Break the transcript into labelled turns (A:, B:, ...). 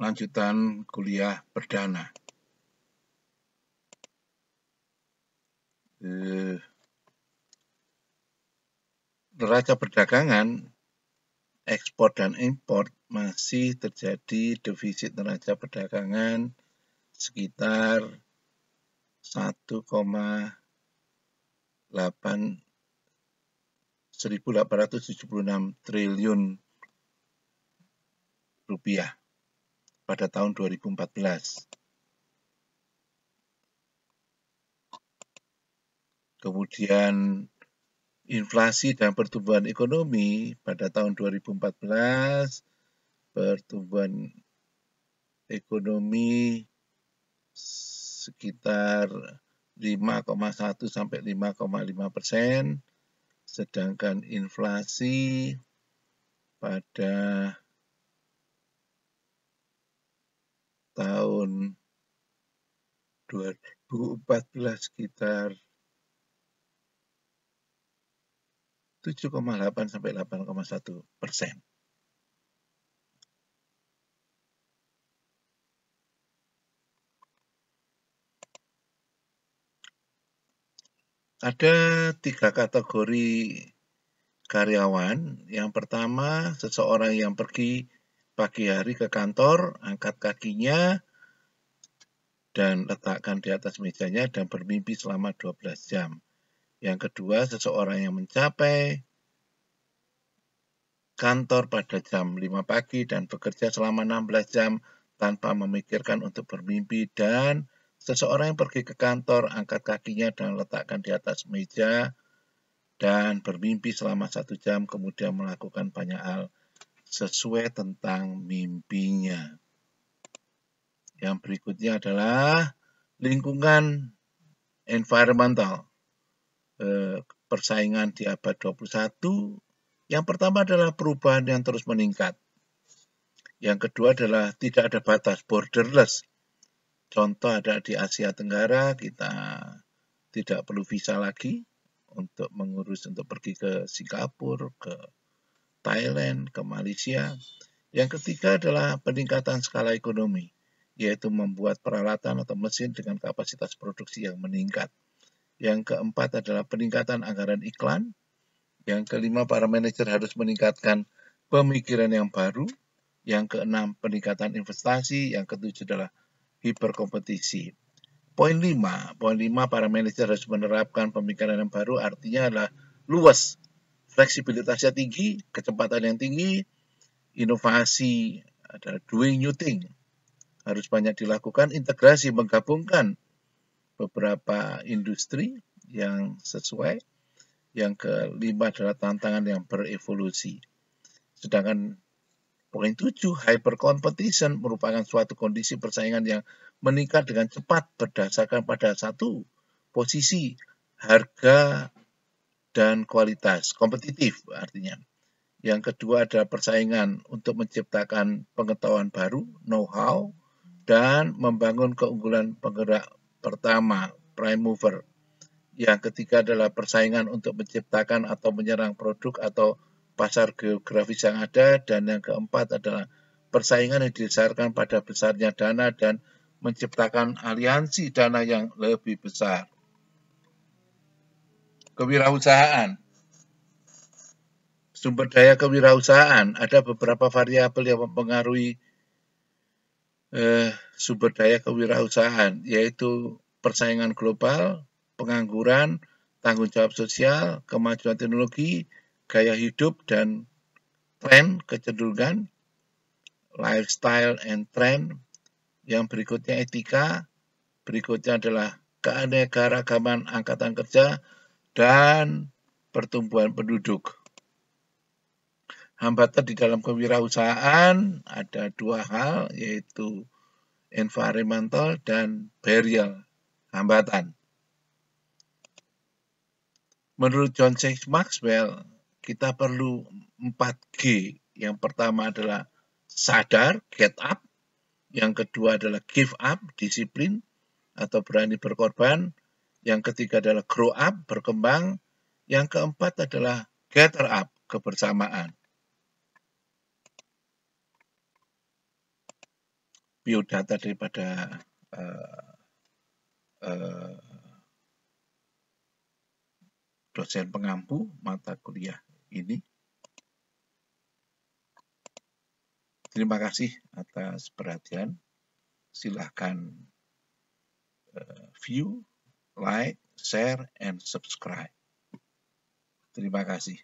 A: lanjutan kuliah perdana. Neraca perdagangan, ekspor dan impor masih terjadi defisit neraca perdagangan sekitar 1,876 triliun rupiah pada tahun 2014. Kemudian inflasi dan pertumbuhan ekonomi pada tahun 2014, pertumbuhan ekonomi sekitar 5,1 sampai 5,5%, sedangkan inflasi pada tahun 2014 sekitar 7,8 sampai 8,1%. Ada 3 kategori karyawan. Yang pertama, seseorang yang pergi pagi hari ke kantor, angkat kakinya, dan letakkan di atas mejanya dan bermimpi selama 12 jam. Yang kedua, seseorang yang mencapai kantor pada jam 5 pagi dan bekerja selama 16 jam tanpa memikirkan untuk bermimpi, dan seseorang yang pergi ke kantor, angkat kakinya dan letakkan di atas meja dan bermimpi selama 1 jam, kemudian melakukan banyak hal sesuai tentang mimpinya. Yang berikutnya adalah lingkungan environmental, persaingan di abad 21. Yang pertama adalah perubahan yang terus meningkat. Yang kedua adalah tidak ada batas, borderless. Contoh ada di Asia Tenggara, kita tidak perlu visa lagi untuk mengurus untuk pergi ke Singapura, ke Thailand, ke Malaysia. Yang ketiga adalah peningkatan skala ekonomi, yaitu membuat peralatan atau mesin dengan kapasitas produksi yang meningkat. Yang keempat adalah peningkatan anggaran iklan. Yang kelima, para manajer harus meningkatkan pemikiran yang baru. Yang keenam, peningkatan investasi. Yang ketujuh adalah hiperkompetisi. Poin 5, para manajer harus menerapkan pemikiran yang baru, artinya adalah luas, fleksibilitasnya tinggi, kecepatan yang tinggi, inovasi, ada doing new thing, harus banyak dilakukan, integrasi, menggabungkan beberapa industri yang sesuai. Yang kelima adalah tantangan yang berevolusi. Sedangkan poin 7, hypercompetition merupakan suatu kondisi persaingan yang meningkat dengan cepat berdasarkan pada satu posisi, harga, dan kualitas, kompetitif artinya. Yang kedua adalah persaingan untuk menciptakan pengetahuan baru, know-how, dan membangun keunggulan penggerak pertama, prime mover. Yang ketiga adalah persaingan untuk menciptakan atau menyerang produk atau pasar geografis yang ada, dan yang keempat adalah persaingan yang didasarkan pada besarnya dana dan menciptakan aliansi dana yang lebih besar. Kewirausahaan. Sumber daya kewirausahaan, ada beberapa variabel yang mempengaruhi sumber daya kewirausahaan, yaitu persaingan global, pengangguran, tanggung jawab sosial, kemajuan teknologi, gaya hidup dan tren, kecenderungan, lifestyle and trend. Yang berikutnya etika, berikutnya adalah keanekaragaman angkatan kerja, dan pertumbuhan penduduk. Hambatan di dalam kewirausahaan ada 2 hal, yaitu environmental dan barrier, hambatan. Menurut John C. Maxwell, kita perlu 4G. Yang pertama adalah sadar, get up. Yang kedua adalah give up, disiplin atau berani berkorban. Yang ketiga adalah grow up, berkembang. Yang keempat adalah gather up, kebersamaan. biodata daripada dosen pengampu mata kuliah ini. Terima kasih atas perhatian. Silahkan view, like, share, and subscribe. Terima kasih.